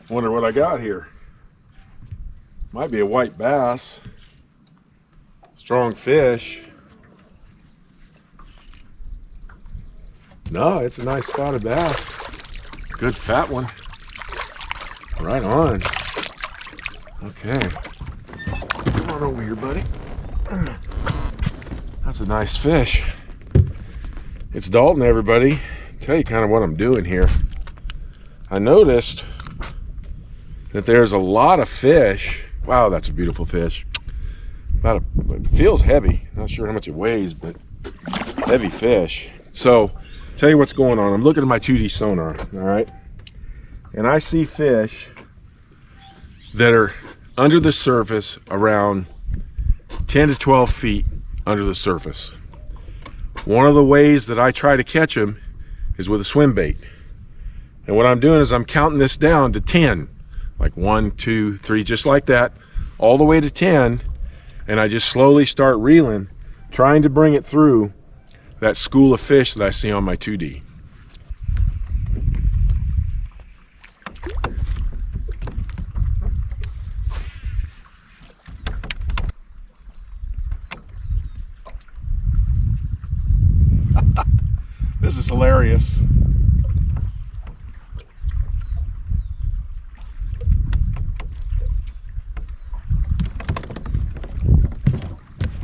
Wonder what I got here. Might be a white bass. Strong fish. No, it's a nice spotted bass. Good fat one. Right on. Okay. Come on over here, buddy. That's a nice fish. It's Dalton, everybody. I'll tell you kind of what I'm doing here. I noticed that there's a lot of fish. Wow, that's a beautiful fish. It feels heavy. Not sure how much it weighs, but heavy fish. So, tell you what's going on. I'm looking at my 2D sonar, all right? And I see fish that are under the surface around 10 to 12 feet under the surface. One of the ways that I try to catch them is with a swim bait. And what I'm doing is I'm counting this down to 10, like 1, 2, 3, just like that, all the way to 10. And I just slowly start reeling, trying to bring it through that school of fish that I see on my 2D. This is hilarious.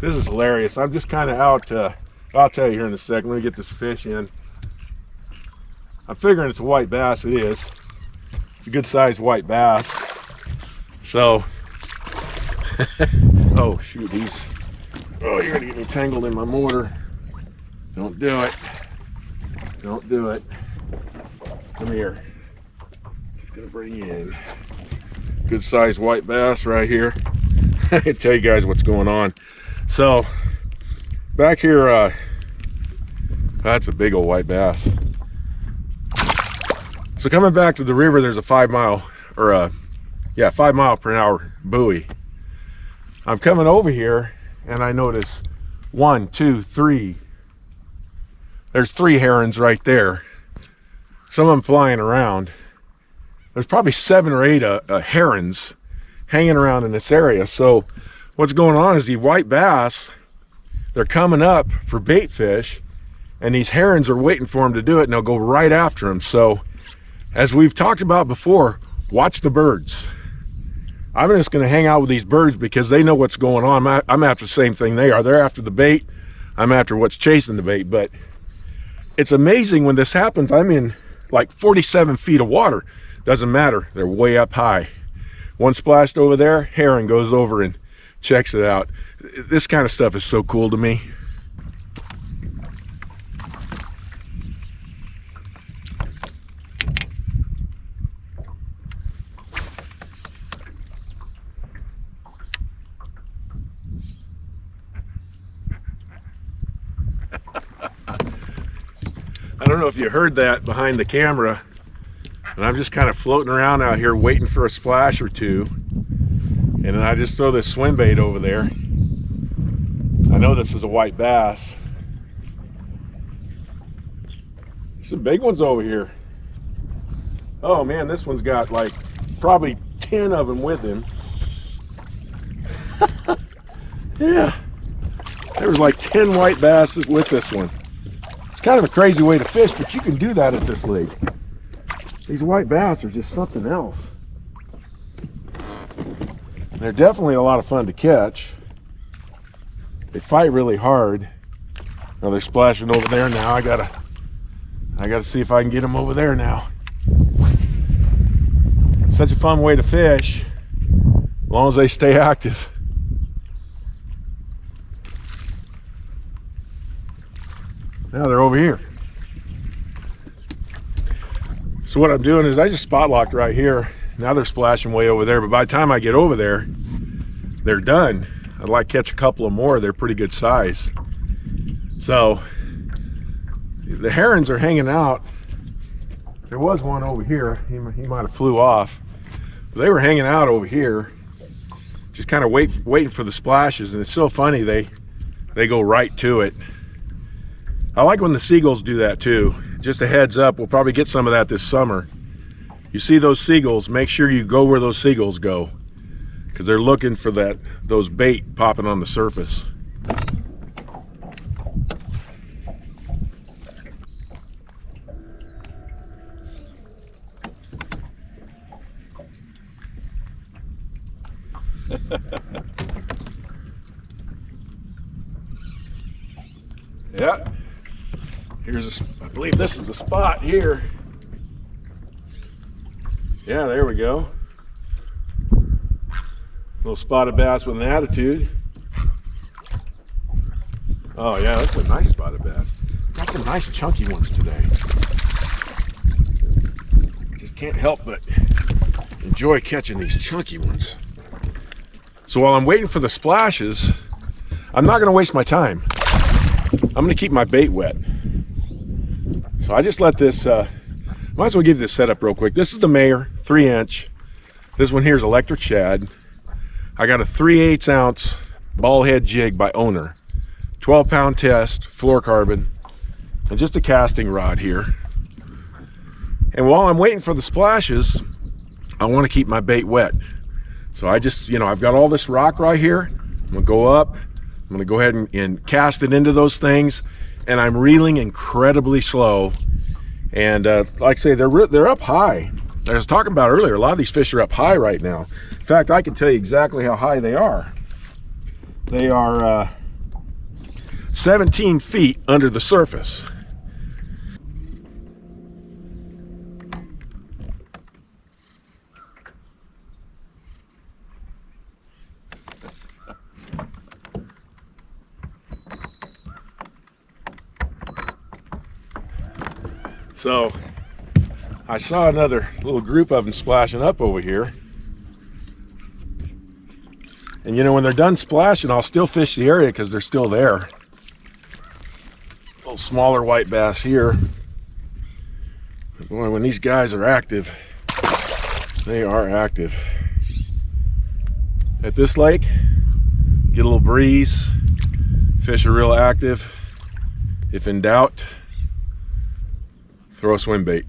This is hilarious. I'm just kind of out. I'll tell you here in a second. Let me get this fish in. I'm figuring it's a white bass. It is. It's a good sized white bass. So, oh shoot, oh, you're gonna get me tangled in my motor. Don't do it. Don't do it. Come here. Just gonna bring you in. Good sized white bass right here. I can tell you guys what's going on. So back here, that's a big old white bass. So coming back to the river, there's a 5 mile or 5 mile per hour buoy. I'm coming over here and I notice 1, 2, 3. There's 3 herons right there. Some of them flying around. There's probably 7 or 8 herons hanging around in this area. So what's going on is these white bass, they're coming up for bait fish, and these herons are waiting for them to do it, and they'll go right after them. So as we've talked about before, watch the birds. I'm just going to hang out with these birds because they know what's going on. I'm after the same thing they are. They're after the bait. I'm after what's chasing the bait. But it's amazing when this happens. I'm in like 47 feet of water. Doesn't matter. They're way up high. One splashed over there, heron goes over and checks it out. This kind of stuff is so cool to me. I don't know if you heard that behind the camera, and I'm just kind of floating around out here waiting for a splash or two. And then I just throw this swim bait over there. I know this is a white bass. There's some big ones over here. Oh man, this one's got like probably 10 of them with him. Yeah, there was like 10 white basses with this one. It's kind of a crazy way to fish, but you can do that at this lake. These white bass are just something else. They're definitely a lot of fun to catch. They fight really hard. Now they're splashing over there now. I gotta see if I can get them over there now. It's such a fun way to fish, as long as they stay active. Now they're over here. So what I'm doing is I just spot locked right here. Now they're splashing way over there, but by the time I get over there, they're done. I'd like to catch a couple of more. They're pretty good size. So the herons are hanging out. There was one over here. He might have flew off. But they were hanging out over here, just kind of waiting for the splashes. And it's so funny, they go right to it. I like when the seagulls do that too. Just a heads up, we'll probably get some of that this summer. you see those seagulls, make sure you go where those seagulls go, because they're looking for those bait popping on the surface. Yeah, I believe this is a spot here. Yeah, there we go. Little spotted bass with an attitude. Oh yeah, that's a nice spotted bass. Got some nice chunky ones today. Just can't help but enjoy catching these chunky ones. So while I'm waiting for the splashes, I'm not gonna waste my time. I'm gonna keep my bait wet. So I just let this, might as well give you this setup real quick. This is the Mayer 3-inch. This one here is electric shad. I got a 3/8 ounce ball head jig by Owner. 12-pound test, fluorocarbon, and just a casting rod here. And while I'm waiting for the splashes, I want to keep my bait wet. So I just, I've got all this rock right here. I'm gonna go up. I'm gonna go ahead and cast it into those things, and I'm reeling incredibly slow. And like I say, they're up high. I was talking about earlier, a lot of these fish are up high right now. In fact, I can tell you exactly how high they are. They are 17 feet under the surface. So I saw another little group of them splashing up over here. And when they're done splashing, I'll still fish the area because they're still there. A little smaller white bass here. But boy, when these guys are active, they are active. At this lake, get a little breeze, fish are real active. If in doubt, throw a swim bait.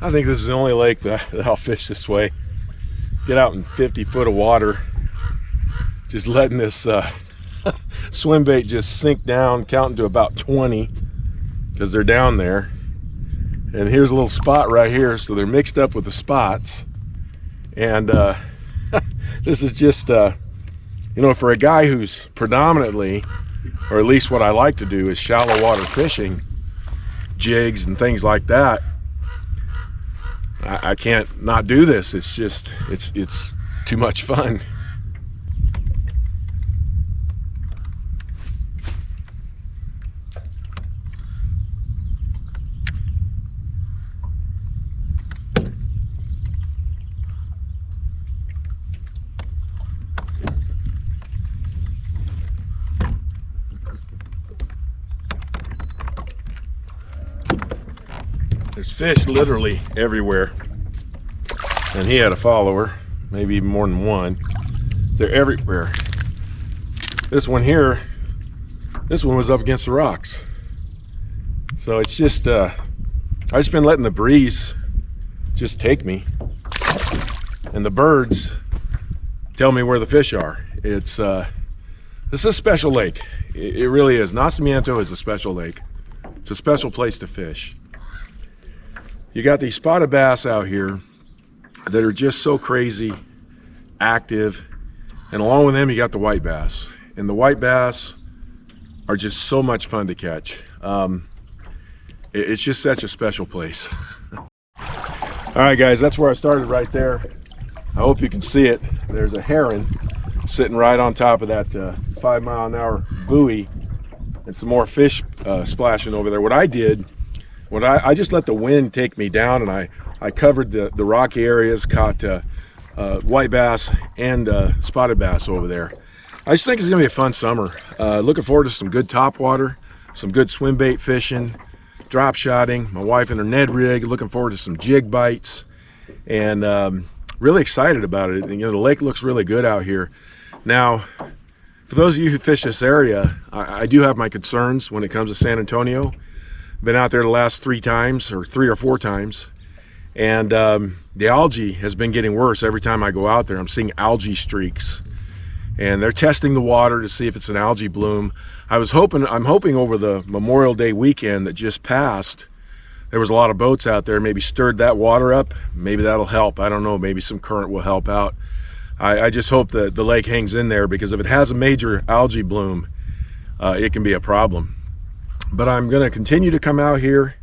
I think this is the only lake that I'll fish this way. Get out in 50 foot of water, just letting this swim bait just sink down, counting to about 20 because they're down there. And here's a little spot right here, so they're mixed up with the spots. And this is just, for a guy who's predominantly, or at least what I like to do, is shallow water fishing, jigs and things like that. I can't not do this. It's just, it's too much fun. There's fish literally everywhere, and he had a follower, maybe even more than one. They're everywhere. This one here, this one was up against the rocks. So it's just, I've just been letting the breeze just take me, and the birds tell me where the fish are. This is a special lake. It really is. Nacimiento is a special lake. It's a special place to fish. You got these spotted bass out here that are just so crazy active, and along with them you got the white bass, and the white bass are just so much fun to catch. It's just such a special place. All right guys, that's where I started right there. I hope you can see it. There's a heron sitting right on top of that 5 mile an hour buoy, and some more fish splashing over there. What I did, I just let the wind take me down, and I covered the rocky areas, caught white bass and spotted bass over there. I just think it's gonna be a fun summer. Looking forward to some good topwater, some good swim bait fishing, drop shotting, my wife and her Ned rig, looking forward to some jig bites, and really excited about it. And, the lake looks really good out here. Now, for those of you who fish this area, I do have my concerns when it comes to San Antonio. Been out there the last 3 times, or 3 or 4 times, and the algae has been getting worse every time I go out there. I'm seeing algae streaks, and they're testing the water to see if it's an algae bloom. I'm hoping over the Memorial Day weekend that just passed, there was a lot of boats out there, maybe stirred that water up. Maybe that'll help. I don't know, maybe some current will help out. I just hope that the lake hangs in there, because if it has a major algae bloom, it can be a problem. But I'm going to continue to come out here,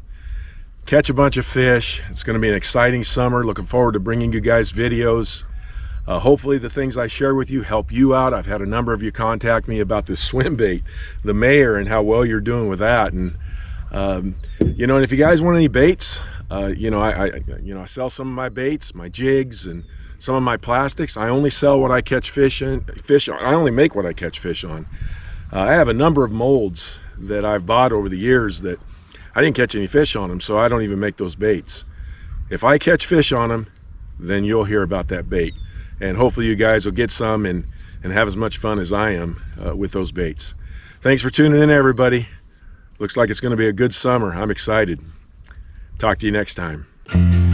catch a bunch of fish. It's going to be an exciting summer. Looking forward to bringing you guys videos. Hopefully the things I share with you help you out. I've had a number of you contact me about this swim bait, the Mayor, and how well you're doing with that. And you know, and if you guys want any baits, you know, I sell some of my baits, my jigs, and some of my plastics. I only sell what I catch fish on. I only make what I catch fish on. I have a number of molds that I've bought over the years that I didn't catch any fish on them, so I don't even make those baits. If I catch fish on them, then you'll hear about that bait, and hopefully you guys will get some and have as much fun as I am with those baits. Thanks for tuning in, everybody. Looks like it's going to be a good summer. I'm excited. Talk to you next time.